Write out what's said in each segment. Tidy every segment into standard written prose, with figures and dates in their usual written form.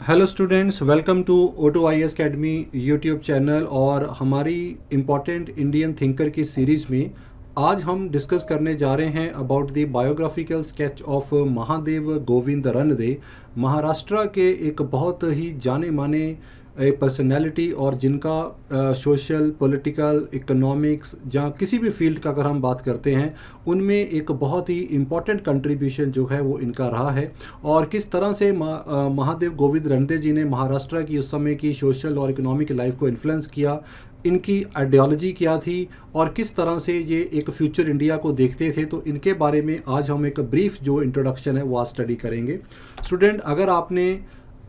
Hello students, welcome to O2 IAS academy YouTube channel. और हमारी important Indian thinker की series में आज हम डिस्कस करने जा रहे हैं about the biographical sketch of Mahadev Govind Ranade, Maharashtra के एक बहुत ही जाने माने पर्सनैलिटी और जिनका सोशल, पॉलिटिकल, इकोनॉमिक्स जहाँ किसी भी फील्ड का अगर हम बात करते हैं उनमें एक बहुत ही इम्पॉर्टेंट कंट्रीब्यूशन जो है वो इनका रहा है। और किस तरह से महादेव गोविंद रणदे जी ने महाराष्ट्र की उस समय की सोशल और इकोनॉमिक लाइफ को इन्फ्लुएंस किया, इनकी आइडियोलॉजी क्या थी और किस तरह से ये एक फ्यूचर इंडिया को देखते थे, तो इनके बारे में आज हम एक ब्रीफ जो इंट्रोडक्शन है वो आज स्टडी करेंगे। स्टूडेंट, अगर आपने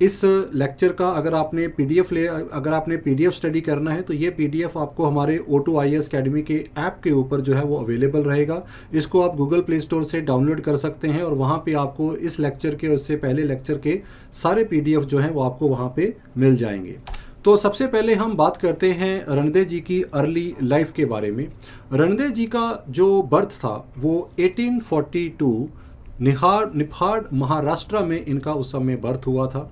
इस लेक्चर का अगर आपने पीडीएफ स्टडी करना है तो ये पीडीएफ आपको हमारे O2 IAS अकेडमी के ऐप के ऊपर जो है वो अवेलेबल रहेगा। इसको आप गूगल प्ले स्टोर से डाउनलोड कर सकते हैं और वहाँ पे आपको इस लेक्चर के, उससे पहले लेक्चर के सारे पीडीएफ जो हैं वो आपको वहाँ पे मिल जाएंगे। तो सबसे पहले हम बात करते हैं रणदे जी की अर्ली लाइफ के बारे में। रणदे जी का जो बर्थ था वो 1842 निफाड महाराष्ट्र में इनका उस समय बर्थ हुआ था।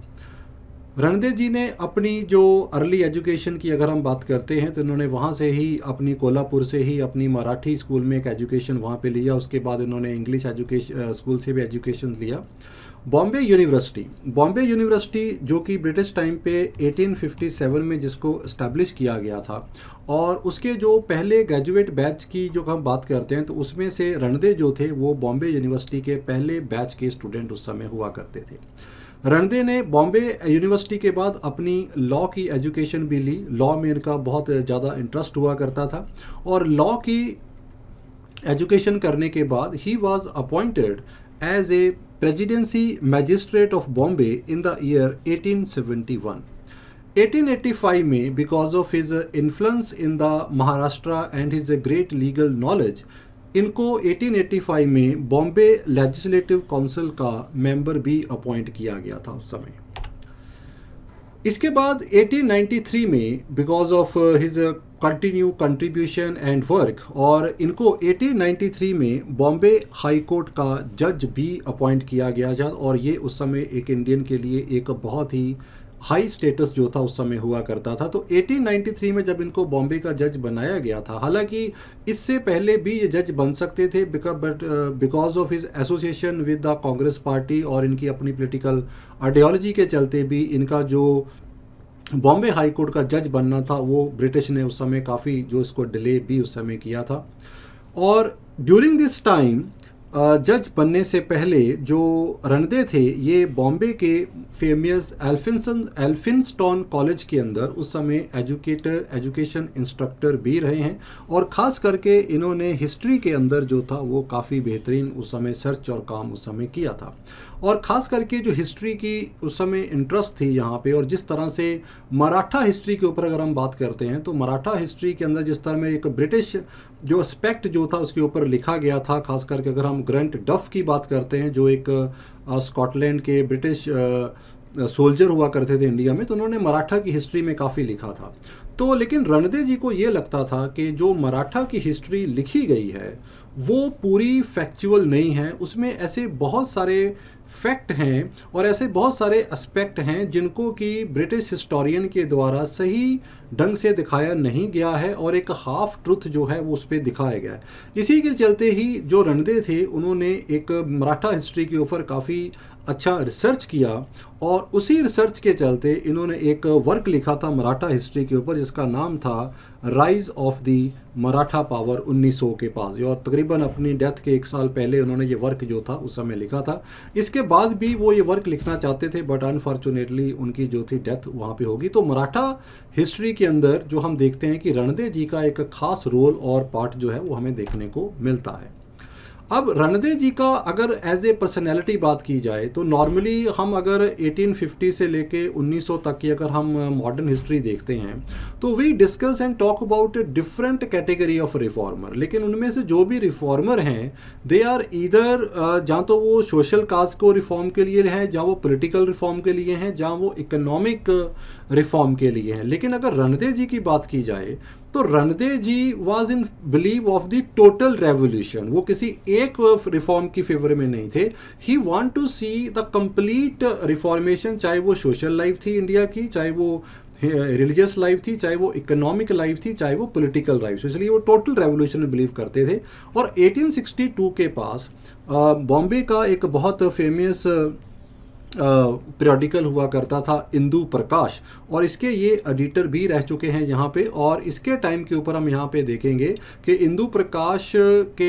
रणदे जी ने अपनी जो अर्ली एजुकेशन की अगर हम बात करते हैं तो इन्होंने वहाँ से ही अपनी कोल्हापुर से ही अपनी मराठी स्कूल में एक एजुकेशन वहाँ पे लिया। उसके बाद इन्होंने इंग्लिश एजुकेशन स्कूल से भी एजुकेशन लिया। बॉम्बे यूनिवर्सिटी जो कि ब्रिटिश टाइम पे 1857 में जिसको इस्टेब्लिश किया गया था, और उसके जो पहले ग्रेजुएट बैच की जो हम बात करते हैं तो उसमें से रणदे जो थे वो बॉम्बे यूनिवर्सिटी के पहले बैच के स्टूडेंट उस समय हुआ करते थे। रणदे ने बॉम्बे यूनिवर्सिटी के बाद अपनी लॉ की एजुकेशन भी ली। लॉ में इनका बहुत ज़्यादा इंटरेस्ट हुआ करता था और लॉ की एजुकेशन करने के बाद ही was appointed as a presidency magistrate of Bombay in the year 1871। 1885 में because of his influence in the Maharashtra and his great legal knowledge इनको 1885 में बॉम्बे लेजिस्लेटिव काउंसिल का मेंबर भी अपॉइंट किया गया था उस समय। इसके बाद 1893 में because of his continue contribution and work और इनको 1893 में बॉम्बे हाई कोर्ट का जज भी अपॉइंट किया गया था। और ये उस समय एक इंडियन के लिए एक बहुत ही हाई स्टेटस जो था उस समय हुआ करता था। तो 1893 में जब इनको बॉम्बे का जज बनाया गया था, हालांकि इससे पहले भी ये जज बन सकते थे but because of his association with the Congress party और इनकी अपनी पॉलिटिकल आइडियोलॉजी के चलते भी इनका जो बॉम्बे हाई कोर्ट का जज बनना था वो ब्रिटिश ने उस समय काफ़ी जो इसको डिले भी उस समय किया था। और ड्यूरिंग दिस टाइम जज बनने से पहले जो रणदे थे ये बॉम्बे के फेमस एल्फिंस्टन कॉलेज के अंदर उस समय एजुकेशन इंस्ट्रक्टर भी रहे हैं। और ख़ास करके इन्होंने हिस्ट्री के अंदर जो था वो काफ़ी बेहतरीन उस समय सर्च और काम उस समय किया था। और ख़ास करके जो हिस्ट्री की उस समय इंटरेस्ट थी यहाँ पे, और जिस तरह से मराठा हिस्ट्री के ऊपर अगर हम बात करते हैं तो मराठा हिस्ट्री के अंदर जिस तरह में एक ब्रिटिश जो एस्पेक्ट जो था उसके ऊपर लिखा गया था, खास करके अगर हम ग्रंट डफ की बात करते हैं जो एक स्कॉटलैंड के ब्रिटिश सोल्जर हुआ करते थे इंडिया में, तो उन्होंने मराठा की हिस्ट्री में काफ़ी लिखा था। तो लेकिन रणदे जी को ये लगता था कि जो मराठा की हिस्ट्री लिखी गई है वो पूरी फैक्चुअल नहीं है, उसमें ऐसे बहुत सारे फैक्ट हैं और ऐसे बहुत सारे एस्पेक्ट हैं जिनको कि ब्रिटिश हिस्टोरियन के द्वारा सही ढंग से दिखाया नहीं गया है और एक हाफ ट्रुथ जो है वो उस पर दिखाया गया है। इसी के चलते ही जो रणदे थे उन्होंने एक मराठा हिस्ट्री के ऊपर काफ़ी अच्छा रिसर्च किया और उसी रिसर्च के चलते इन्होंने एक वर्क लिखा था मराठा हिस्ट्री के ऊपर जिसका नाम था rise of the Maratha power 1900 के पास। और तकरीबन अपनी डेथ के 1 साल पहले उन्होंने ये वर्क जो था उस समय लिखा था। इसके बाद भी वो ये वर्क लिखना चाहते थे बट अनफॉर्चुनेटली उनकी जो थी डेथ वहाँ पे होगी। तो मराठा हिस्ट्री के अंदर जो हम देखते हैं कि रणदे जी का एक खास रोल और पार्ट जो है वो हमें देखने को मिलता है। अब रणदे जी का अगर एज ए पर्सनैलिटी बात की जाए तो नॉर्मली हम अगर 1850 से लेके 1900 तक की अगर हम मॉडर्न हिस्ट्री देखते हैं तो we discuss and talk about different category of reformer. लेकिन उनमें से जो भी रिफॉर्मर हैं दे आर ईदर जहाँ तो वो सोशल कास्ट को रिफॉर्म के लिए हैं, जहाँ वो पॉलिटिकल रिफॉर्म के लिए हैं, जहाँ वो इकोनॉमिक रिफॉर्म के लिए हैं। लेकिन अगर रणदे जी की बात की जाए तो Ranade ji was in believe of the total revolution, वो किसी एक रिफॉर्म की फेवर में नहीं थे। He want to see the complete reformation, चाहे वो सोशल लाइफ थी इंडिया की, चाहे वो रिलीजियस लाइफ थी, चाहे वो इकोनॉमिक लाइफ थी, चाहे वो पॉलिटिकल लाइफ, इसलिए वो टोटल रेवोल्यूशन में बिलीव करते थे। और 1862 के पास बॉम्बे का एक बहुत फेमस पीरियडिकल हुआ करता था इंदु प्रकाश, और इसके ये एडिटर भी रह चुके हैं यहाँ पे। और इसके टाइम के ऊपर हम यहाँ पे देखेंगे कि इंदु प्रकाश के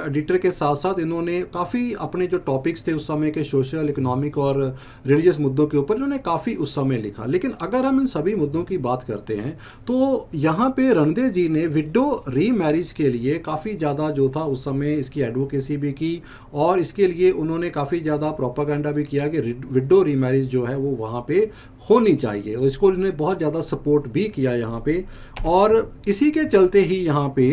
एडिटर के साथ साथ इन्होंने काफ़ी अपने जो टॉपिक्स थे उस समय के सोशल, इकोनॉमिक और रिलीजियस मुद्दों के ऊपर इन्होंने काफ़ी उस समय लिखा। लेकिन अगर हम इन सभी मुद्दों की बात करते हैं तो यहाँ पे रणदे जी ने विडो रीमैरिज के लिए काफ़ी ज़्यादा जो था उस समय इसकी एडवोकेसी भी की, और इसके लिए उन्होंने काफ़ी ज़्यादा प्रोपागेंडा भी किया कि विडो रीमैरिज जो है वो वहाँ पे होनी चाहिए, और इसको इन्होंने बहुत ज़्यादा सपोर्ट भी किया यहाँ पे। और इसी के चलते ही यहाँ पे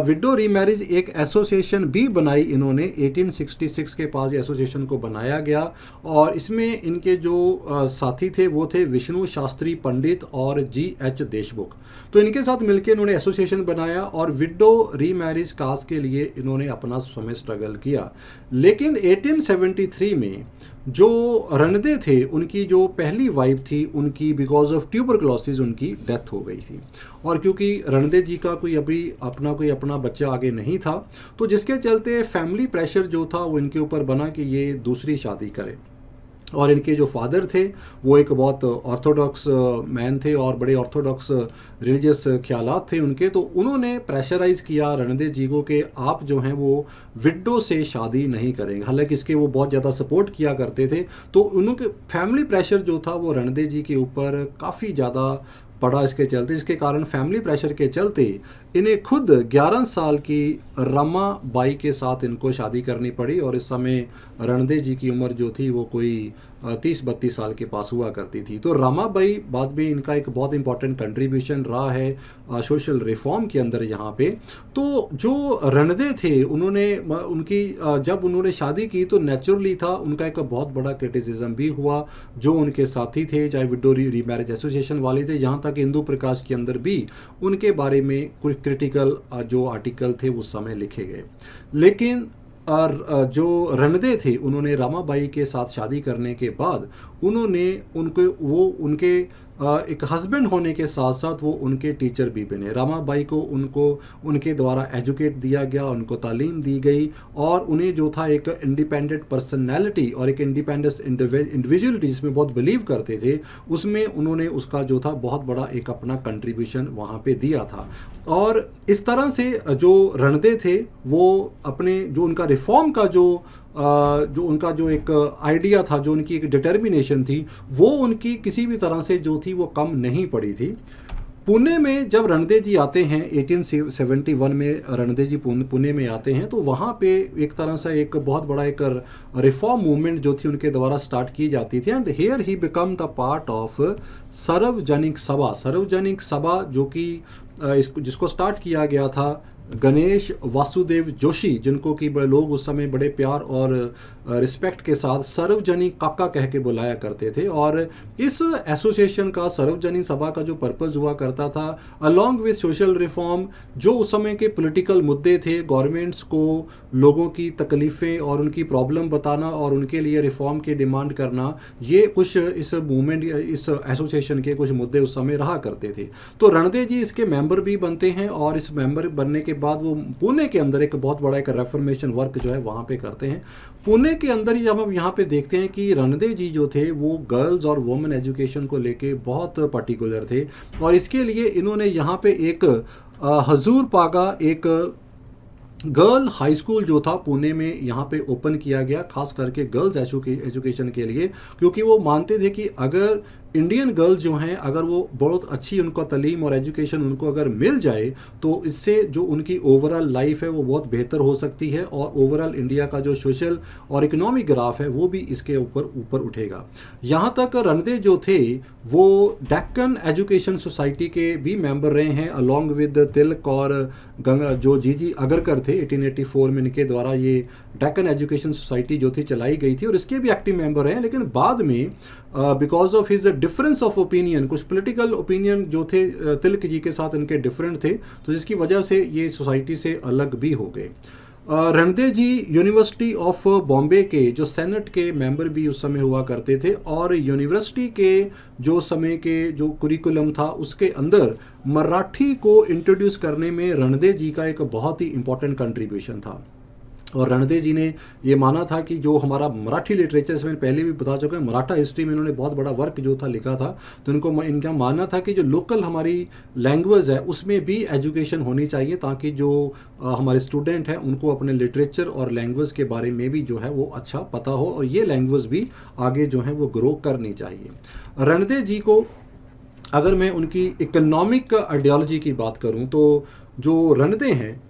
विडो रीमैरिज एक एसोसिएशन भी बनाई इन्होंने, 1866 के पास एसोसिएशन को बनाया गया, और इसमें इनके जो साथी थे वो थे विष्णु शास्त्री पंडित और GH देशमुख। तो इनके साथ मिलकर इन्होंने एसोसिएशन बनाया और विडो रीमैरिज काज के लिए इन्होंने अपना समय स्ट्रगल किया। लेकिन 1873 में जो रणदे थे उनकी जो पहली वाइफ थी उनकी बिकॉज ऑफ ट्यूबरक्लोसिस उनकी डेथ हो गई थी, और क्योंकि रणदे जी का कोई अपना बच्चा आगे नहीं था, तो जिसके चलते फैमिली प्रेशर जो था वो इनके ऊपर बना कि ये दूसरी शादी करें। और इनके जो फादर थे वो एक बहुत ऑर्थोडॉक्स मैन थे और बड़े ऑर्थोडॉक्स रिलीजियस ख्यालात थे उनके, तो उन्होंने प्रेशराइज़ किया रणदे जी को कि आप जो हैं वो विडो से शादी नहीं करेंगे। हालांकि इसके वो बहुत ज़्यादा सपोर्ट किया करते थे, तो उनके फैमिली प्रेशर जो था वो रणदे जी के ऊपर काफ़ी ज़्यादा पड़ा इसके चलते, जिसके कारण फैमिली प्रेशर के चलते इन्हें खुद 11 साल की रमा बाई के साथ इनको शादी करनी पड़ी। और इस समय रणदे जी की उम्र जो थी वो कोई 30-32 साल के पास हुआ करती थी। तो रमाबाई बाद में इनका एक बहुत इंपॉर्टेंट कंट्रीब्यूशन रहा है सोशल रिफॉर्म के अंदर यहाँ पे। तो जो रणदे थे उन्होंने जब उन्होंने शादी की तो नेचुरली था उनका एक बहुत बड़ा क्रिटिसिज्म भी हुआ। जो उनके साथी थे चाहे विडो रीमैरिज एसोसिएशन वाले थे, यहाँ तक इंदु प्रकाश के अंदर भी उनके बारे में कुछ क्रिटिकल जो आर्टिकल थे उस समय लिखे गए। लेकिन जो रणदे थे उन्होंने रमाबाई के साथ शादी करने के बाद उन्होंने उनके एक हस्बैंड होने के साथ साथ वो उनके टीचर भी बने। रमाबाई को उनके द्वारा एजुकेट दिया गया, उनको तालीम दी गई और उन्हें जो था एक इंडिपेंडेंट पर्सनैलिटी और एक इंडिपेंडेंस इंडिविजुअलिटी जिसमें बहुत बिलीव करते थे, उसमें उन्होंने उसका जो था बहुत बड़ा एक अपना कंट्रीब्यूशन वहाँ पे दिया था। और इस तरह से जो रणदे थे वो अपने जो उनका रिफॉर्म का जो उनका जो एक आइडिया था, जो उनकी एक डिटर्मिनेशन थी, वो उनकी किसी भी तरह से जो थी वो कम नहीं पड़ी थी। पुणे में जब रणदे जी आते हैं 1871 में रणदे जी पुणे में आते हैं तो वहाँ पे एक तरह से एक बहुत बड़ा एक रिफॉर्म मूवमेंट जो थी उनके द्वारा स्टार्ट की जाती थी। And here he become the part of सार्वजनिक सभा जो कि जिसको स्टार्ट किया गया था गणेश वासुदेव जोशी, जिनको कि लोग उस समय बड़े प्यार और रिस्पेक्ट के साथ सार्वजनिक काका कह के बुलाया करते थे। और इस एसोसिएशन का सार्वजनिक सभा का जो पर्पस हुआ करता था अलॉन्ग विद सोशल रिफॉर्म, जो उस समय के पॉलिटिकल मुद्दे थे, गवर्नमेंट्स को लोगों की तकलीफ़ें और उनकी प्रॉब्लम बताना और उनके लिए रिफॉर्म की डिमांड करना, ये कुछ इस मूवमेंट इस एसोसिएशन के कुछ मुद्दे उस समय रहा करते थे। तो रणदे जी इसके मेंबर भी बनते हैं और इस मेंबर बनने के बाद वो पुणे के अंदर एक बहुत बड़ा एक रेफॉर्मेशन वर्क जो है वहाँ पे करते हैं। पुणे के अंदर ही जब हम यहाँ पे देखते हैं कि रणदे जी जो थे वो गर्ल्स और वुमेन एजुकेशन को लेके बहुत पर्टिकुलर थे और इसके लिए इन्होंने यहाँ पे एक हजूर पागा एक गर्ल हाई स्कूल जो था पुणे में यहाँ पे ओपन किया गया, खास करके गर्ल्स एजुकेशन के लिए, क्योंकि वो मानते थे कि अगर इंडियन गर्ल्स जो हैं अगर वो बहुत अच्छी उनको तालीम और एजुकेशन उनको अगर मिल जाए तो इससे जो उनकी ओवरऑल लाइफ है वो बहुत बेहतर हो सकती है और ओवरऑल इंडिया का जो सोशल और इकोनॉमिक ग्राफ है वो भी इसके ऊपर उठेगा। यहाँ तक रणदे जो थे वो डेक्कन एजुकेशन सोसाइटी के भी मेंबर रहे हैं अलॉन्ग विद तिलक और गंगा जो जी अगरकर थे। 1884 में इनके द्वारा ये डेक्कन एजुकेशन सोसाइटी जो थी चलाई गई थी और इसके भी एक्टिव मेंबर रहे हैं। लेकिन बाद में because of his difference of opinion, कुछ पॉलिटिकल ओपिनियन जो थे तिलक जी के साथ इनके डिफरेंट थे, तो जिसकी वजह से ये सोसाइटी से अलग भी हो गए। रणदे जी यूनिवर्सिटी ऑफ बॉम्बे के जो सेनेट के मेंबर भी उस समय हुआ करते थे, और यूनिवर्सिटी के जो समय के जो कुरिकुलम था उसके अंदर मराठी को इंट्रोड्यूस करने में रणदे जी का एक बहुत ही इम्पोर्टेंट कंट्रीब्यूशन था। और रणदे जी ने ये माना था कि जो हमारा मराठी लिटरेचर, इसमें पहले भी बता चुके हैं, मराठा हिस्ट्री में इन्होंने बहुत बड़ा वर्क जो था लिखा था, तो इनका मानना था कि जो लोकल हमारी लैंग्वेज है उसमें भी एजुकेशन होनी चाहिए, ताकि जो हमारे स्टूडेंट हैं उनको अपने लिटरेचर और लैंग्वेज के बारे में भी जो है वो अच्छा पता हो, और ये लैंग्वेज भी आगे जो है वो ग्रो करनी चाहिए। रणदे जी को अगर मैं उनकी इकोनॉमिक आइडियोलॉजी की बात करूँ, तो जो रणदे हैं,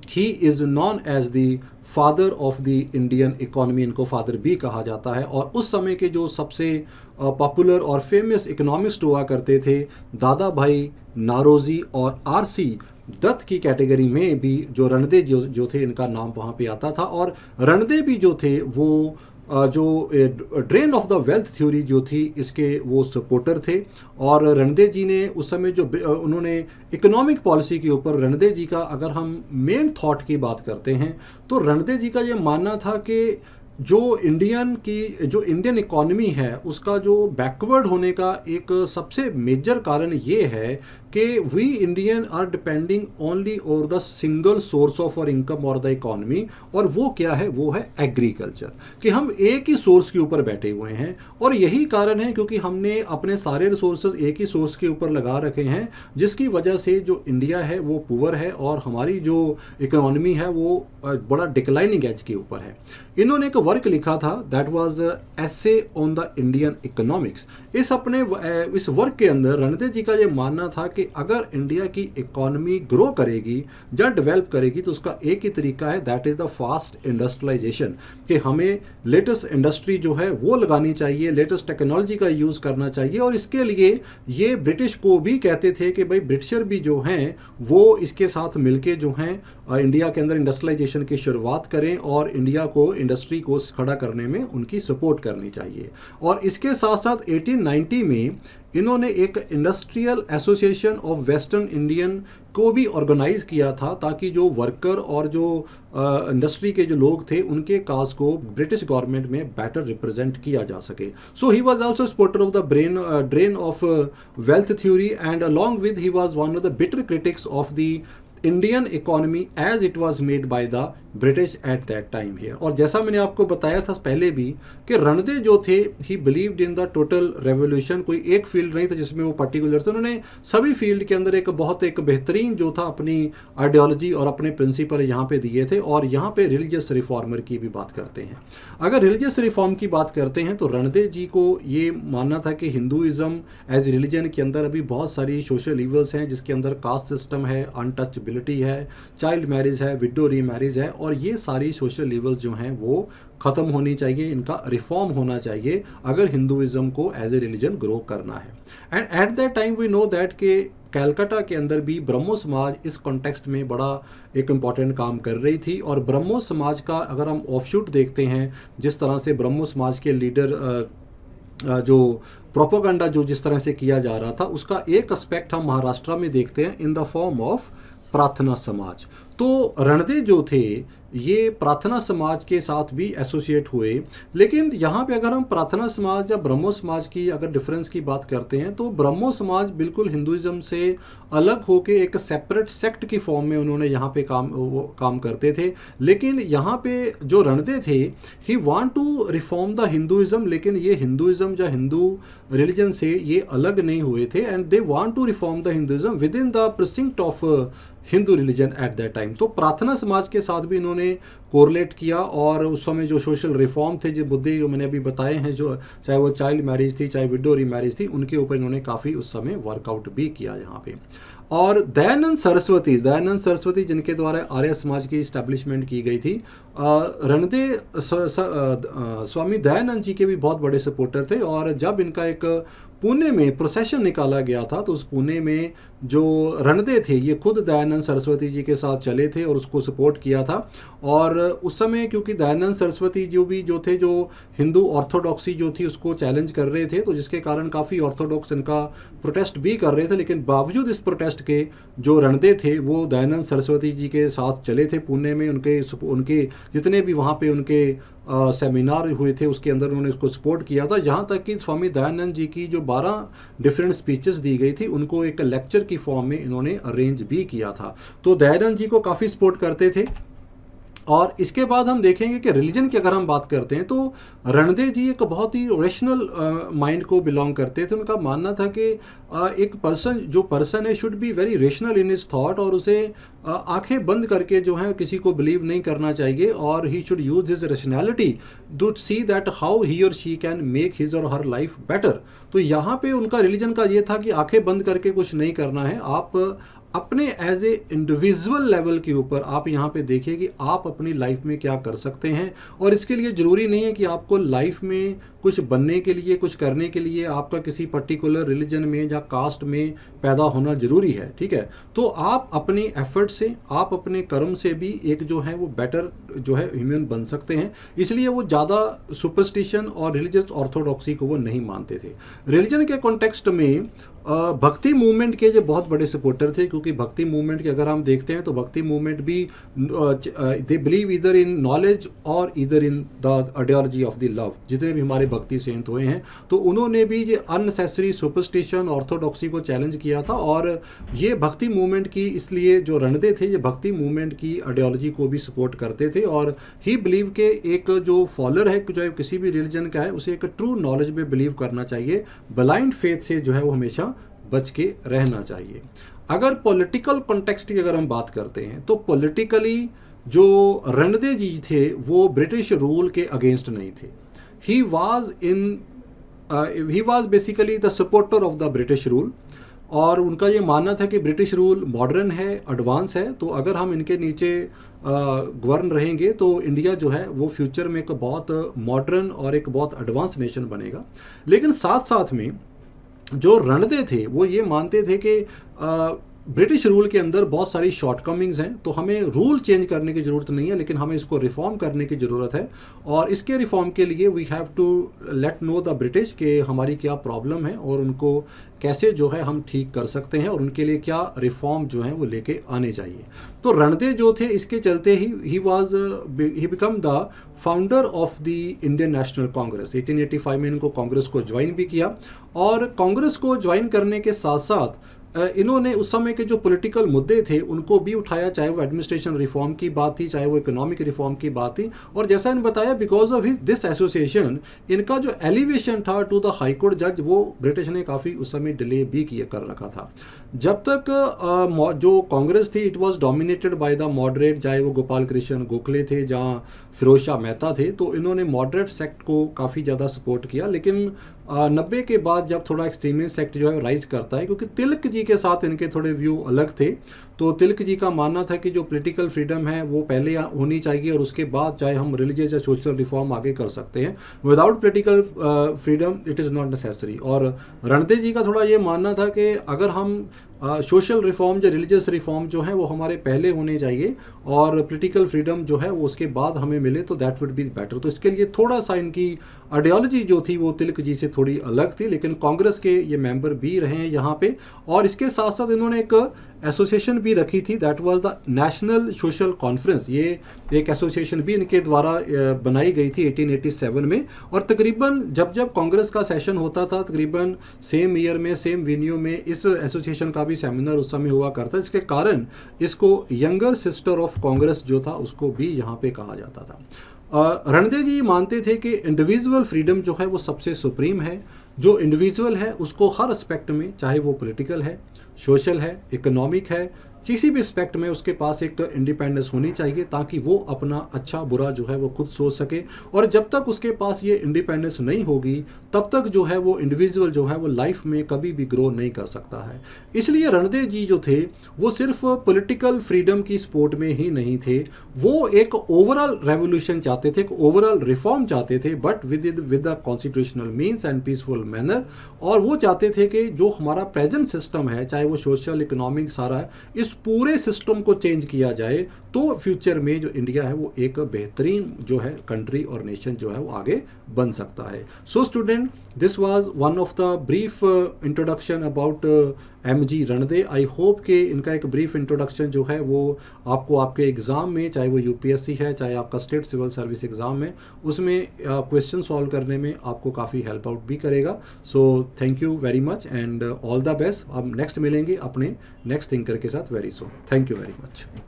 he is known as the father of the Indian economy, इनको फादर भी कहा जाता है। और उस समय के जो सबसे पॉपुलर और फेमस इकोनॉमिस्ट हुआ करते थे, दादा भाई नारोजी और आरसी दत्त की कैटेगरी में भी जो रणदे जो थे, इनका नाम वहाँ पे आता था। और रणदे भी जो थे वो जो drain of the wealth theory जो थी, इसके वो सपोर्टर थे। और रणदे जी ने उस समय जो उन्होंने इकोनॉमिक पॉलिसी के ऊपर, रणदे जी का अगर हम मेन थॉट की बात करते हैं, तो रणदे जी का ये मानना था कि जो इंडियन इकॉनमी है उसका जो बैकवर्ड होने का एक सबसे मेजर कारण ये है कि we Indian are depending only over the single source of our income और द इकॉनमी, और वो क्या है, वो है एग्रीकल्चर, कि हम एक ही सोर्स के ऊपर बैठे हुए हैं। और यही कारण है क्योंकि हमने अपने सारे रिसोर्सेज एक ही सोर्स के ऊपर लगा रखे हैं, जिसकी वजह से जो इंडिया है वो पुअर है और हमारी जो इकोनॉमी है वो बड़ा डिक्लाइनिंग एज के ऊपर है। इन्होंने एक वर्क लिखा था, that was essay on the Indian economics. इस वर्क के अंदर रणदे जी का ये मानना था कि अगर इंडिया की इकोनॉमी ग्रो करेगी या डेवलप करेगी, तो उसका एक ही तरीका है, that is the fast industrialisation, कि हमें लेटेस्ट इंडस्ट्री जो है वो लगानी चाहिए, लेटेस्ट टेक्नोलॉजी का यूज़ करना चाहिए। और इसके लिए ये ब्रिटिश को भी कहते थे कि भाई ब्रिटिशर भी जो हैं वो इसके साथ मिलके जो हैं इंडिया के अंदर इंडस्ट्रियलाइजेशन की शुरुआत करें, और इंडिया को इंडस्ट्री को खड़ा करने में उनकी सपोर्ट करनी चाहिए। और इसके साथ साथ 1890 में इन्होंने एक industrial association of western Indian को भी ऑर्गेनाइज किया था, ताकि जो वर्कर और जो इंडस्ट्री के जो लोग थे उनके काज को ब्रिटिश गवर्नमेंट में बेटर रिप्रेजेंट किया जा सके। So he was also supporter of the drain of wealth theory, and along with he was one of the bitter critics of the Indian economy as it was made by the British at that time here. और जैसा मैंने आपको बताया था पहले भी कि रणदे जो थे, ही believed in the total revolution. कोई एक फील्ड नहीं था जिसमें वो पर्टिकुलर थे, उन्होंने सभी फील्ड के अंदर एक बेहतरीन जो था अपनी आइडियोलॉजी और अपने प्रिंसिपल यहाँ पे दिए थे। और यहाँ पे रिलीजियस रिफॉर्मर की भी बात करते हैं। अगर रिलीजियस रिफॉर्म की बात करते हैं तो रणदे जी को ये मानना था कि हिंदुइज्म एज रिलीजन के अंदर अभी बहुत सारी सोशल इवल्स हैं, जिसके अंदर कास्ट सिस्टम है, अनटचबिलिटी है, चाइल्ड मैरिज है, विडो रीमैरिज है, और ये सारी सोशल इवल्स जो हैं वो ख़त्म होनी चाहिए, इनका रिफॉर्म होना चाहिए अगर हिंदुइज्म को एज ए रिलीजन ग्रो करना है। And at that time we know that कि कलकत्ता के अंदर भी ब्रह्मो समाज इस कॉन्टेक्स्ट में बड़ा एक इम्पॉर्टेंट काम कर रही थी। और ब्रह्मो समाज का अगर हम ऑफशूट देखते हैं, जिस तरह से ब्रह्मो समाज के लीडर जो प्रोपोगंडा जो जिस तरह से किया जा रहा था, उसका एक एस्पेक्ट हम महाराष्ट्र में देखते हैं इन द फॉर्म ऑफ प्रार्थना समाज। तो रणदे जो थे ये प्रार्थना समाज के साथ भी एसोसिएट हुए। लेकिन यहाँ पे अगर हम प्रार्थना समाज या ब्रह्मो समाज की अगर डिफरेंस की बात करते हैं, तो ब्रह्मो समाज बिल्कुल हिंदुइज्म से अलग होके एक सेपरेट सेक्ट की फॉर्म में उन्होंने यहाँ पे काम करते थे। लेकिन यहाँ पे जो रणदे थे, he want to reform the Hinduism, लेकिन ये हिंदुइज्म या हिंदू रिलीजन से ये अलग नहीं हुए थे, and they want to reform the Hinduism within the precinct of Hindu religion at that time. तो प्रार्थना समाज के साथ भी इन्होंने कोरिलेट किया, और उस समय जो सोशल रिफॉर्म थे, जो मुद्दे जो मैंने अभी बताए हैं, जो चाहे वो चाइल्ड मैरिज थी, चाहे विडो रीमैरिज थी, उनके ऊपर इन्होंने काफ़ी उस समय वर्कआउट भी किया यहाँ पे। और दयानंद सरस्वती जिनके द्वारा आर्य समाज की इस्टेब्लिशमेंट की गई थी, स्वामी दयानंद जी के भी बहुत बड़े सपोर्टर थे। और जब इनका एक पुणे में प्रोसेशन निकाला गया था, तो उस पुणे में जो रणदे थे ये खुद दयानंद सरस्वती जी के साथ चले थे और उसको सपोर्ट किया था। और उस समय क्योंकि दयानंद सरस्वती जो थे जो हिंदू ऑर्थोडॉक्सी जो थी उसको चैलेंज कर रहे थे, तो जिसके कारण काफ़ी ऑर्थोडॉक्स इनका प्रोटेस्ट भी कर रहे थे, लेकिन बावजूद इस प्रोटेस्ट के जो रणदे थे वो दयानंद सरस्वती जी के साथ चले थे पुणे में। उनके जितने भी वहाँ पे उनके सेमिनार हुए थे उसके अंदर उन्होंने इसको सपोर्ट किया था। यहाँ तक कि स्वामी दयानंद जी की जो 12 डिफरेंट स्पीचेस दी गई थी उनको एक लेक्चर की फॉर्म में इन्होंने अरेंज भी किया था। तो दयानंद जी को काफ़ी सपोर्ट करते थे। और इसके बाद हम देखेंगे कि रिलीजन की अगर हम बात करते हैं तो रणदे जी एक बहुत ही रेशनल माइंड को बिलोंग करते थे। उनका मानना था कि एक पर्सन है should be very rational in his thought, और उसे आंखें बंद करके जो है किसी को बिलीव नहीं करना चाहिए, और he should use his rationality to see that how he or she can make his और हर लाइफ बेटर। तो यहाँ पे उनका रिलीजन का ये था कि आंखें बंद करके कुछ नहीं करना है, आप अपने एज ए इंडिविजुअल लेवल के ऊपर आप यहाँ पे देखिए कि आप अपनी लाइफ में क्या कर सकते हैं। और इसके लिए ज़रूरी नहीं है कि आपको लाइफ में कुछ बनने के लिए, कुछ करने के लिए आपका किसी पर्टिकुलर रिलीजन में या कास्ट में पैदा होना ज़रूरी है, ठीक है। तो आप अपनी एफर्ट से, आप अपने कर्म से भी एक जो है वो बेटर जो है ह्यूमन बन सकते हैं। इसलिए वो ज़्यादा सुपरस्टिशन और रिलीजियस ऑर्थोडॉक्सी को वो नहीं मानते थे। रिलीजन के कॉन्टेक्स्ट में भक्ति मूवमेंट के जो बहुत बड़े सपोर्टर थे, क्योंकि भक्ति मूवमेंट के अगर हम देखते हैं तो भक्ति मूवमेंट भी दे बिलीव इधर इन नॉलेज और इधर in the ideology of the love. जितने भी हमारे भक्ति सेंट हुए हैं तो उन्होंने भी ये अननेसेसरी सुपरस्टिशन ऑर्थोडॉक्सी को चैलेंज किया था। और ये भक्ति मूवमेंट की, इसलिए जो रणदे थे ये भक्ति मूवमेंट की आइडियोलॉजी को भी सपोर्ट करते थे। और ही बिलीव के एक जो फॉलोअर है जो किसी भी रिलीजन का है उसे एक ट्रू नॉलेज में बिलीव करना चाहिए, ब्लाइंड फेथ से जो है वो हमेशा बच के रहना चाहिए। अगर पॉलिटिकल कॉन्टेक्स्ट की अगर हम बात करते हैं तो पॉलिटिकली जो रणदे जी थे वो ब्रिटिश रूल के अगेंस्ट नहीं थे। He was basically the supporter of the British rule, और उनका ये मानना था कि ब्रिटिश रूल मॉडर्न है, एडवांस है, तो अगर हम इनके नीचे गवर्न रहेंगे तो इंडिया जो है वो फ्यूचर में एक बहुत मॉडर्न और एक बहुत एडवांस नेशन बनेगा। लेकिन साथ साथ में जो रणदे थे वो ये मानते थे कि ब्रिटिश रूल के अंदर बहुत सारी शॉर्टकमिंग्स हैं, तो हमें रूल चेंज करने की ज़रूरत नहीं है, लेकिन हमें इसको रिफॉर्म करने की ज़रूरत है। और इसके रिफॉर्म के लिए we have to let know the British कि हमारी क्या प्रॉब्लम है और उनको कैसे जो है हम ठीक कर सकते हैं और उनके लिए क्या रिफॉर्म जो है वो लेके आने चाहिए। तो रणदे जो थे इसके चलते he become the founder of the Indian national Congress. 1885 में इनको कांग्रेस को ज्वाइन भी किया, और कांग्रेस को ज्वाइन करने के साथ साथ इन्होंने उस समय के जो पॉलिटिकल मुद्दे थे उनको भी उठाया, चाहे वो एडमिनिस्ट्रेशन रिफॉर्म की बात थी, चाहे वो इकोनॉमिक रिफॉर्म की बात थी। और जैसा इन्होंने बताया, बिकॉज ऑफ दिस एसोसिएशन इनका जो एलिवेशन था टू द हाई कोर्ट जज वो ब्रिटिश ने काफ़ी उस समय डिले भी किया कर रखा था। जब तक जो कांग्रेस थी it was dominated by the moderate, चाहे वो गोपाल कृष्ण गोखले थे, जहाँ फिरोज शाह मेहता थे, तो इन्होंने मॉडरेट सेक्ट को काफ़ी ज़्यादा सपोर्ट किया। लेकिन 90 के बाद जब थोड़ा एक्सट्रीमिस्ट सेक्ट जो है राइज करता है, क्योंकि तिलक जी के साथ इनके थोड़े व्यू अलग थे, तो तिलक जी का मानना था कि जो पॉलिटिकल फ्रीडम है वो पहले होनी चाहिए और उसके बाद चाहे हम रिलीजियस या सोशल रिफॉर्म आगे कर सकते हैं। Without political freedom it is not necessary. और रणदे जी का थोड़ा ये मानना था कि अगर हम सोशल रिफॉर्म या रिलीजियस रिफॉर्म जो है वो हमारे पहले होने चाहिए और पॉलिटिकल फ्रीडम जो है वो उसके बाद हमें मिले तो दैट वुड बी बेटर। तो इसके लिए थोड़ा सा इनकी आइडियोलॉजी जो थी वो तिलक जी से थोड़ी अलग थी, लेकिन कांग्रेस के ये मेंबर भी रहे हैं यहाँ पे। और इसके साथ साथ इन्होंने एक एसोसिएशन भी रखी थी, that was the national social conference. ये एक एसोसिएशन भी इनके द्वारा बनाई गई थी 1887 में। और तकरीबन जब जब कांग्रेस का सेशन होता था तकरीबन सेम ईयर में सेम वेन्यू में इस एसोसिएशन का भी सेमिनार उस समय हुआ करता, इसके कारण इसको यंगर सिस्टर ऑफ कांग्रेस जो था उसको भी यहाँ पे कहा जाता था। रणदे जी मानते थे कि इंडिविजुअल फ्रीडम जो है वो सबसे सुप्रीम है। जो इंडिविजुअल है उसको हर एस्पेक्ट में, चाहे वो पॉलिटिकल है, सोशल है, इकोनॉमिक है, किसी भी एस्पेक्ट में उसके पास एक इंडिपेंडेंस होनी चाहिए, ताकि वो अपना अच्छा बुरा जो है वो खुद सोच सके। और जब तक उसके पास ये इंडिपेंडेंस नहीं होगी, तब तक जो है वो इंडिविजुअल जो है वो लाइफ में कभी भी ग्रो नहीं कर सकता है। इसलिए रणदेव जी जो थे वो सिर्फ पॉलिटिकल फ्रीडम की सपोर्ट में ही नहीं थे, वो एक ओवरऑल रेवोल्यूशन चाहते थे, एक ओवरऑल रिफॉर्म चाहते थे, but with the constitutional means and peaceful manner. और वो चाहते थे कि जो हमारा प्रेजेंट सिस्टम है, चाहे वो सोशल इकोनॉमिक सारा है, इस पूरे सिस्टम को चेंज किया जाए, तो फ्यूचर में जो इंडिया है वो एक बेहतरीन जो है कंट्री और नेशन जो है वो आगे बन सकता है। So student, this was one of the brief introduction about MG Ranade. I hope कि इनका एक ब्रीफ इंट्रोडक्शन जो है वो आपको आपके एग्ज़ाम में, चाहे वो यूपीएससी है, चाहे आपका स्टेट सिविल सर्विस एग्ज़ाम है, उसमें क्वेश्चन सॉल्व करने में आपको काफ़ी हेल्प आउट भी करेगा। So thank you very much and all the best. अब नेक्स्ट मिलेंगे अपने नेक्स्ट थिंकर के साथ very soon. Thank you very much.